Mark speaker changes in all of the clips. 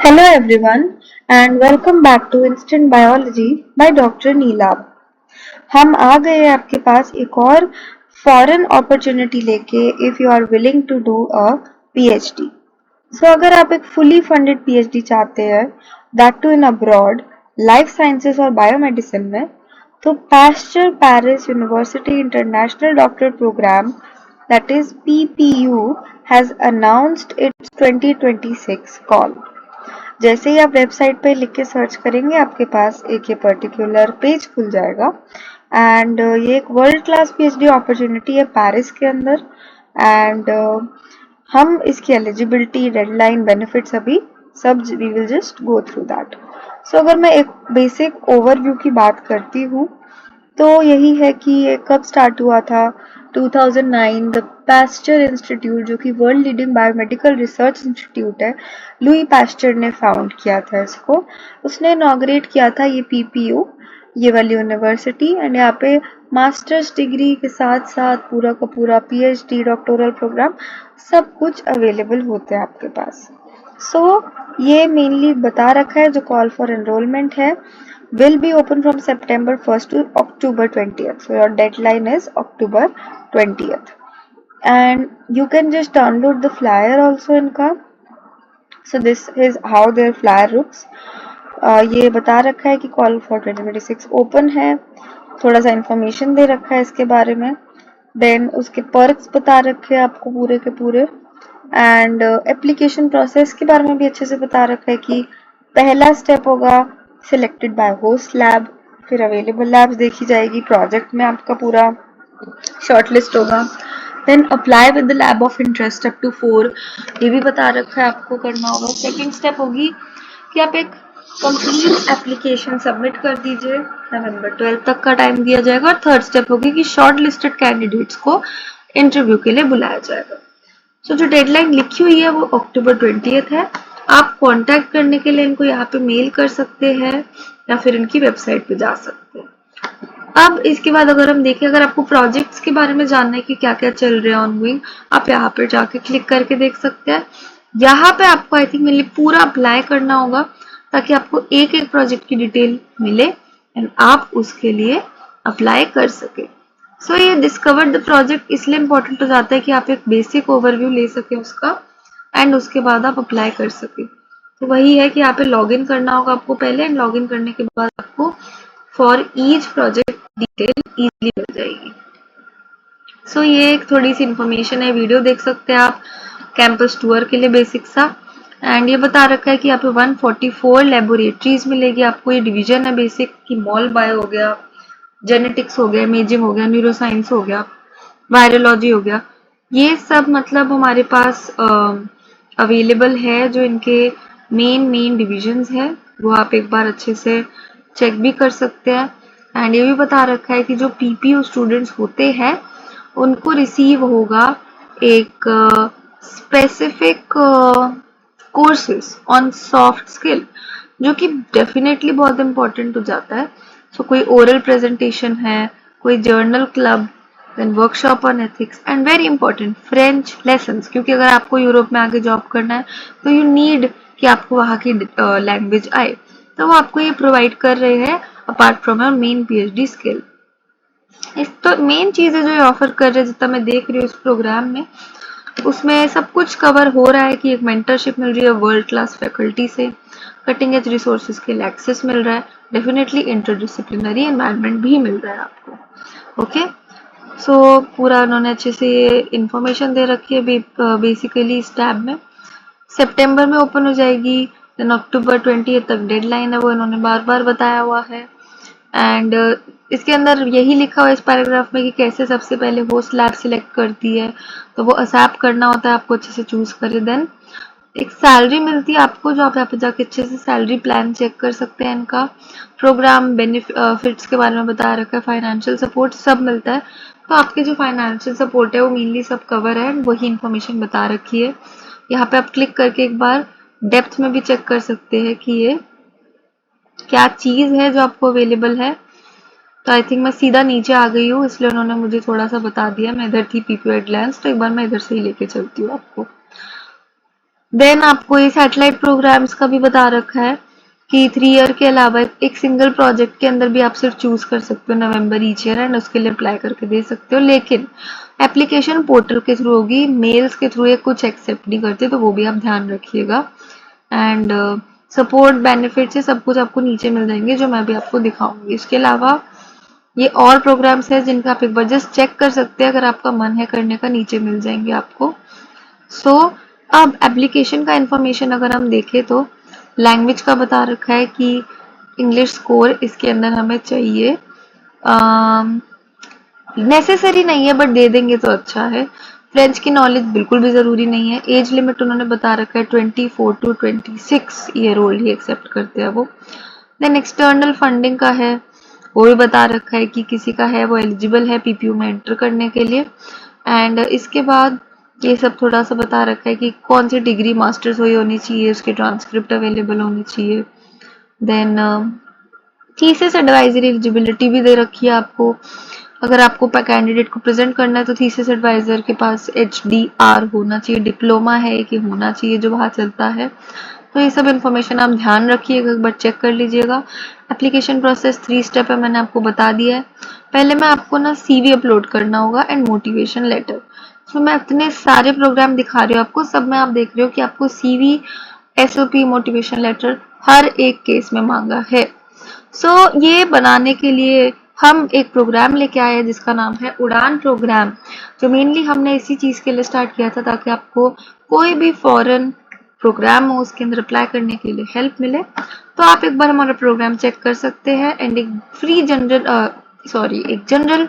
Speaker 1: Hello everyone and welcome back to Instant Biology by Dr. Neelabh. हम आ गए हैं आपके पास एक और फॉरेन अपॉर्चुनिटी लेके if you are willing to do a PhD. अगर आप एक फुली फंडेड पीएचडी चाहते हैं that too in abroad life sciences और बायोमेडिसिन में, तो Pasteur Paris University International doctorate programme that is PPU has announced its 2026 call। जैसे ही आप वेबसाइट पे लिख के सर्च करेंगे आपके पास एक ये पर्टिकुलर पेज खुल जाएगा एंड ये एक वर्ल्ड क्लास पीएचडी अपॉर्चुनिटी है पेरिस के अंदर। एंड हम इसकी एलिजिबिलिटी, डेडलाइन, बेनिफिट्स अभी सब we will just go through that. अगर मैं एक बेसिक ओवरव्यू की बात करती हूँ तो यही है कि ये कब स्टार्ट हुआ था। 2009 द पास्चर इंस्टीट्यूट, जो कि world leading biomedical research institute है, लुई पास्चर ने फाउंड किया था इसको। उसने इनॉग्रेट किया था ये पीपीयू, ये वाली यूनिवर्सिटी। एंड यहाँ पे मास्टर्स डिग्री के साथ साथ पूरा का पूरा पीएचडी, डॉक्टोरल प्रोग्राम सब कुछ अवेलेबल होते हैं आपके पास। ये मेनली बता रखा है जो कॉल फॉर एनरोलमेंट है will be open from September 1st to October 20th. So your deadline is October 20th. And you can just download the flyer also इनका. So this is how their flyer looks. ये बता रखा है कि call for 2026 open है, थोड़ा सा information दे रखा है इसके बारे में, देन उसके पर्क्स बता रखे हैं आपको पूरे के पूरे, एंड एप्लीकेशन प्रोसेस के बारे में भी अच्छे से बता रखा है कि पहला स्टेप होगा सिलेक्टेड बाय होस्ट लैब, फिर अवेलेबल लैब्स देखी जाएगी, प्रोजेक्ट में आपका पूरा शॉर्टलिस्ट होगा, then apply with the lab of interest up to 4, ये भी बता रखा है आपको करना होगा। सेकेंड स्टेप होगी कि आप एक कंप्लीट एप्लीकेशन सबमिट कर दीजिए, नवंबर 12 तक का टाइम दिया जाएगा। और थर्ड स्टेप होगी कि शॉर्ट लिस्टेड कैंडिडेट्स को इंटरव्यू के लिए बुलाया जाएगा। जो डेडलाइन लिखी हुई है वो अक्टूबर 20th है। आप कांटेक्ट करने के लिए इनको यहाँ पे मेल कर सकते हैं या फिर इनकी वेबसाइट पे जा सकते हैं। अब इसके बाद अगर हम देखें, अगर आपको प्रोजेक्ट्स के बारे में जानना है कि क्या क्या चल रहा है ऑनगोइंग, आप यहाँ पे जाके क्लिक करके देख सकते हैं। यहाँ पे आपको आई थिंक मेनली पूरा अप्लाई करना होगा ताकि आपको एक एक प्रोजेक्ट की डिटेल मिले एंड आप उसके लिए अप्लाई कर सके। ये डिस्कवर द प्रोजेक्ट इसलिए इम्पोर्टेंट हो जाता है कि आप एक बेसिक ओवरव्यू ले सके उसका एंड उसके बाद आप अप्लाई कर सके। तो वही है कि यहाँ पे लॉग इन करना होगा आपको पहले, एंड लॉग इन करने के बाद आपको for each project detail easily मिल जाएगी। ये एक थोड़ी सी इंफॉर्मेशन है, वीडियो देख सकते हैं आप कैंपस टूर के लिए बेसिक सा। एंड ये बता रखा है कि यहाँ पे 144 लेबोरेटरीज मिलेगी आपको। ये डिवीजन है बेसिक की मॉल बायो हो गया, जेनेटिक्स हो गया, इमेजिंग हो गया, न्यूरोसाइंस हो गया, वायरोलॉजी हो गया, ये सब मतलब हमारे पास अवेलेबल है। जो इनके मेन डिविजन्स है वो आप एक बार अच्छे से चेक भी कर सकते हैं। एंड ये भी बता रखा है कि जो पीपीयू स्टूडेंट्स होते हैं उनको रिसीव होगा एक specific courses on soft skill, जो कि डेफिनेटली बहुत इंपॉर्टेंट हो जाता है। कोई ओरल प्रेजेंटेशन है, कोई journal club, then workshop on ethics, and very important French lessons, क्योंकि अगर आपको यूरोप में आके जॉब करना है तो यू नीड कि आपको वहाँ की लैंग्वेज आए, तो वो आपको ये प्रोवाइड कर रहे हैं apart from your main PhD skill. इस तो मेन चीजें जो ये ऑफर कर रहे हैं, जितना मैं देख रही हूँ इस प्रोग्राम में, उसमें सब कुछ कवर हो रहा है कि एक मेंटरशिप मिल रही है वर्ल्ड क्लास फैकल्टी से, कटिंग एज रिसोर्सेज के लिए एक्सेस मिल रहा है, डेफिनेटली इंटरडिसिप्लिनरी एनवायरनमेंट भी मिल रहा है आपको। ओके, पूरा उन्होंने अच्छे से ये इंफॉर्मेशन दे रखी है। बेसिकली इस टैब में सितंबर में ओपन हो जाएगी, देन अक्टूबर 20 तक डेडलाइन है, वो इन्होंने बार बार बताया हुआ है। एंड इसके अंदर यही लिखा हुआ है इस पैराग्राफ में कि कैसे सबसे पहले होस्ट लैब सिलेक्ट करती है, तो वो एक्सेप्ट करना होता है आपको, अच्छे से चूज करे। देन एक सैलरी मिलती है आपको, जो आप यहाँ पे जाके अच्छे से सैलरी प्लान चेक कर सकते हैं। इनका प्रोग्राम बेनिफिट्स के बारे में बता रखा है, फाइनेंशियल सपोर्ट सब मिलता है। तो आपके जो फाइनेंशियल सपोर्ट है वो मेनली सब कवर है, वही इंफॉर्मेशन बता रखी है। यहाँ पे आप क्लिक करके एक बार डेप्थ में भी चेक कर सकते हैं कि ये क्या चीज है जो आपको अवेलेबल है। तो आई थिंक मैं सीधा नीचे आ गई हूँ, इसलिए उन्होंने मुझे थोड़ा सा बता दिया। मैं इधर थी पीपीयू एट ग्लैंस, तो एक बार मैं इधर से ही लेके चलती हूँ आपको। देन आपको ये सैटेलाइट प्रोग्राम्स का भी बता रखा है कि 3 ईयर के अलावा एक सिंगल प्रोजेक्ट के अंदर भी आप सिर्फ चूज कर सकते हो नवंबर ईच ईयर एंड उसके लिए अप्लाई करके दे सकते हो, लेकिन एप्लीकेशन पोर्टल के थ्रू होगी, मेल्स के थ्रू ये कुछ एक्सेप्ट नहीं करते, तो वो भी आप ध्यान रखिएगा। एंड सपोर्ट बेनिफिट से सब कुछ आपको नीचे मिल जाएंगे जो मैं भी आपको दिखाऊंगी। इसके अलावा ये और प्रोग्राम्स है जिनका आप एक बार जस्ट चेक कर सकते हैं, अगर आपका मन है करने का नीचे मिल जाएंगे आपको। सो अब एप्लीकेशन का इंफॉर्मेशन अगर हम देखें तो लैंग्वेज का बता रखा है कि इंग्लिश स्कोर इसके अंदर हमें चाहिए, नेसेसरी नहीं है बट दे देंगे तो अच्छा है। फ्रेंच की नॉलेज बिल्कुल भी ज़रूरी नहीं है। एज लिमिट उन्होंने बता रखा है 24 to 26 ईयर ओल्ड ही एक्सेप्ट करते हैं वो। देन एक्सटर्नल फंडिंग का है, वो भी बता रखा है कि किसी का है वो एलिजिबल है पीपीयू में एंटर करने के लिए। एंड इसके बाद ये सब थोड़ा सा बता रखा है कि कौन सी डिग्री मास्टर्स हुई होनी चाहिए, उसके ट्रांसक्रिप्ट अवेलेबल होनी चाहिए। देन थीसिस एडवाइजरी एलिजिबिलिटी भी दे रखी है आपको, अगर आपको कैंडिडेट को प्रेजेंट करना है तो थीसिस एडवाइजर के पास HDR होना चाहिए, डिप्लोमा है कि होना चाहिए जो वहाँ चलता है। तो ये सब इन्फॉर्मेशन आप ध्यान रखिएगा, एक बार चेक कर लीजिएगा। एप्लीकेशन प्रोसेस 3 स्टेप है, मैंने आपको बता दिया है। पहले में आपको ना CV अपलोड करना होगा एंड मोटिवेशन लेटर। तो मैं इतने सारे प्रोग्राम दिखा रही हूँ आपको, सब में आप देख रहे हो कि आपको CV, SOP, मोटिवेशन लेटर हर एक केस में मांगा है। ये बनाने के लिए हम एक प्रोग्राम लेके आए हैं जिसका नाम है उड़ान प्रोग्राम, जो मेनली हमने इसी चीज के लिए स्टार्ट किया था ताकि आपको कोई भी फॉरेन प्रोग्राम हो उसके अंदर अप्लाई करने के लिए हेल्प मिले। तो आप एक बार हमारा प्रोग्राम चेक कर सकते हैं एंड एक जनरल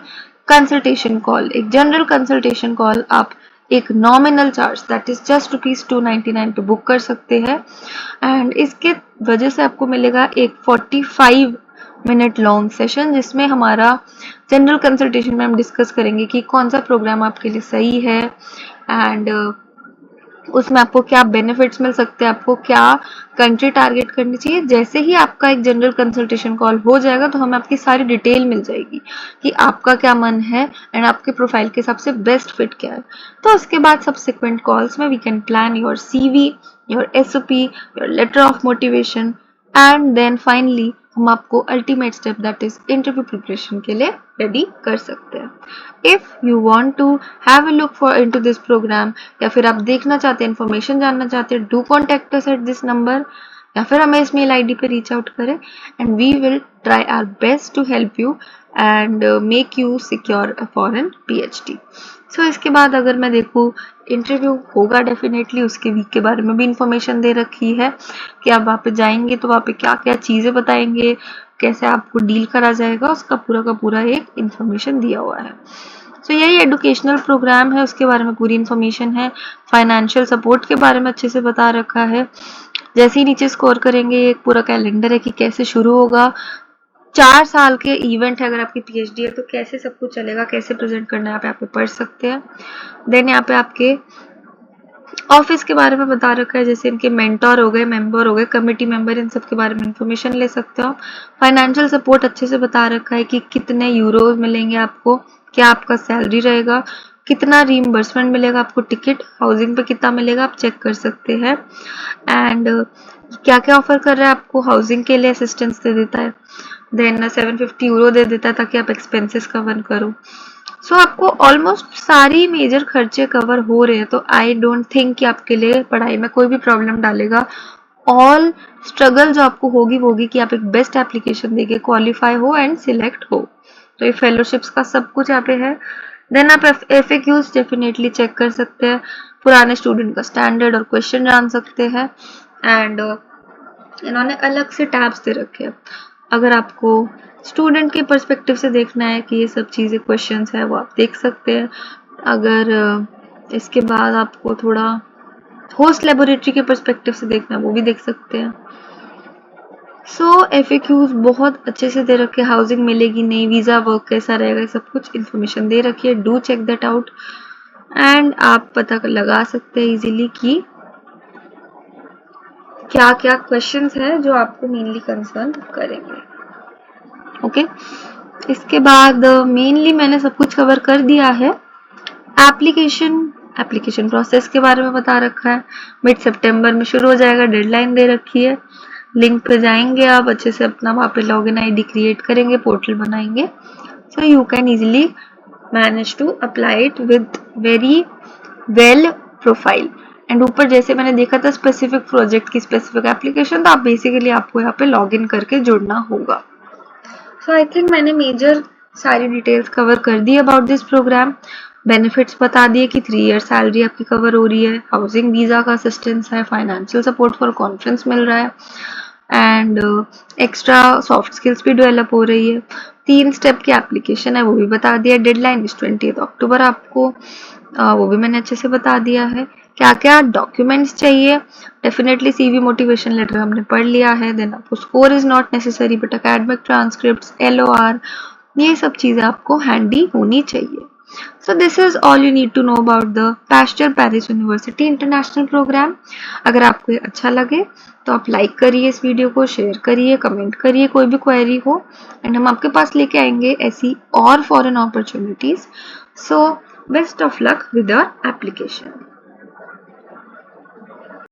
Speaker 1: कंसल्टेशन कॉल आप एक nominal charge that is just ₹299 पे बुक कर सकते हैं। एंड इसके वजह से आपको मिलेगा एक 45 मिनट लॉन्ग सेशन जिसमें हमारा जनरल कंसल्टेशन में हम डिस्कस करेंगे कि कौन सा प्रोग्राम आपके लिए सही है एंड उसमें आपको क्या बेनिफिट्स मिल सकते हैं, आपको क्या कंट्री टारगेट करनी चाहिए। जैसे ही आपका एक जनरल कंसल्टेशन कॉल हो जाएगा तो हमें आपकी सारी डिटेल मिल जाएगी कि आपका क्या मन है एंड आपके प्रोफाइल के हिसाब से बेस्ट फिट क्या है। तो उसके बाद सब्सिक्वेंट कॉल्स में we can plan your CV, your SOP, your letter of motivation and then finally हम आपको ultimate step that is interview preparation के लिए रेडी कर सकते हैं। If you want to have a look for into this programme या फिर आप देखना चाहते हैं, इन्फॉर्मेशन जानना चाहते हैं, do contact us at this number या फिर हमें इस मेल ID पे रीच आउट करें and we will try our best to help you and make you secure a foreign PhD। इसके बाद अगर मैं देखूँ इंटरव्यू होगा डेफिनेटली, उसके वीक के बारे में भी इंफॉर्मेशन दे रखी है कि आप वहाँ पे जाएंगे तो वहाँ पे क्या क्या चीज़ें बताएंगे, कैसे आपको डील करा जाएगा, उसका पूरा का पूरा एक इंफॉर्मेशन दिया हुआ है। यही एडुकेशनल प्रोग्राम है, उसके बारे में पूरी इंफॉर्मेशन है। फाइनेंशियल सपोर्ट के बारे में अच्छे से बता रखा है। जैसे ही नीचे स्कोर करेंगे एक पूरा कैलेंडर है कि कैसे शुरू होगा, 4 साल के इवेंट है, अगर आपकी PhD है तो कैसे सब कुछ चलेगा, कैसे प्रेजेंट करना है आप यहाँ पे पढ़ सकते हैं। देन यहाँ पे आपके ऑफिस के बारे में बता रखा है, जैसे इनके मेंटर हो गए, मेंबर हो गए, कमेटी मेंबर, इन सब के बारे में इंफॉर्मेशन ले सकते हो। फाइनेंशियल सपोर्ट अच्छे से बता रखा है कि कितने यूरोज मिलेंगे आपको, क्या आपका सैलरी रहेगा, कितना रीइंबर्समेंट मिलेगा आपको, टिकट हाउसिंग पे कितना मिलेगा आप चेक कर सकते हैं। एंड क्या क्या ऑफर कर रहा है आपको, हाउसिंग के लिए असिस्टेंस दे देता है, देन 750 यूरो दे देता है ताकि आप एक्सपेंसेस कवर करो। आपको ऑलमोस्ट सारी मेजर खर्चे कवर हो रहे हैं, तो आई डोंट थिंक कि आपके लिए पढ़ाई में कोई भी प्रॉब्लम डालेगा। ऑल स्ट्रगल जो आपको होगी कि आप एक बेस्ट एप्लीकेशन देके क्वालिफाई हो एंड सिलेक्ट हो। तो ये फेलोशिप्स का सब कुछ यहाँ पे है। देन आप FAQs डेफिनेटली चेक कर सकते हैं, पुराने स्टूडेंट का स्टैंडर्ड और क्वेश्चन जान सकते हैं एंड इन्होंने अलग से टैब्स दे रखे हैं। अगर आपको स्टूडेंट के पर्सपेक्टिव से देखना है कि ये सब चीज़ें क्वेश्चंस है वो आप देख सकते हैं। अगर इसके बाद आपको थोड़ा होस्ट लेबोरेटरी के पर्सपेक्टिव से देखना है वो भी देख सकते हैं। FAQs बहुत अच्छे से दे रखे, हाउसिंग मिलेगी नहीं, वीज़ा वर्क कैसा रहेगा, सब कुछ इन्फॉर्मेशन दे रखी है। Do check that out and आप पता लगा सकते हैं इजीली कि क्या क्या क्वेश्चंस है जो आपको मेनली कंसर्न करेंगे। ओके, इसके बाद मेनली मैंने सब कुछ कवर कर दिया है। एप्लीकेशन एप्लीकेशन प्रोसेस के बारे में बता रखा है, मिड सितंबर में शुरू हो जाएगा, डेडलाइन दे रखी है। लिंक पे जाएंगे आप, अच्छे से अपना वहाँ पे लॉगिन आईडी क्रिएट करेंगे, पोर्टल बनाएंगे, so you can easily manage to apply it with very well profile. And ऊपर जैसे मैंने देखा था स्पेसिफिक प्रोजेक्ट की स्पेसिफिक एप्लीकेशन, तो आप बेसिकली आपको यहाँ पे लॉगिन करके जुड़ना होगा। सो आई थिंक मैंने मेजर सारी डिटेल्स कवर कर दी अबाउट दिस प्रोग्राम। बेनिफिट्स बता दिए कि 3 ईयर सैलरी आपकी कवर हो रही है, हाउसिंग वीजा का असिस्टेंस है, फाइनेंशियल सपोर्ट फॉर कॉन्फ्रेंस मिल रहा है, एंड एक्स्ट्रा सॉफ्ट स्किल्स भी डेवलप हो रही है। 3 स्टेप की एप्लीकेशन है वो भी बता दिया, डेडलाइन इस 20 अक्टूबर आपको, वो भी मैंने अच्छे से बता दिया है। क्या क्या डॉक्यूमेंट्स चाहिए, डेफिनेटली सीवी, मोटिवेशन लेटर हमने पढ़ लिया है, देन आपको score is not necessary but academic transcripts, LOR, ये सब चीजें आपको हैंडी होनी चाहिए। So this is all you need to know about the Pasteur Paris University International Program। अगर आपको ये अच्छा लगे तो आप लाइक करिए इस वीडियो को, शेयर करिए, कमेंट करिए कोई भी क्वेरी हो, एंड हम आपके पास लेके आएंगे ऐसी और foreign opportunities. So best of luck with your application.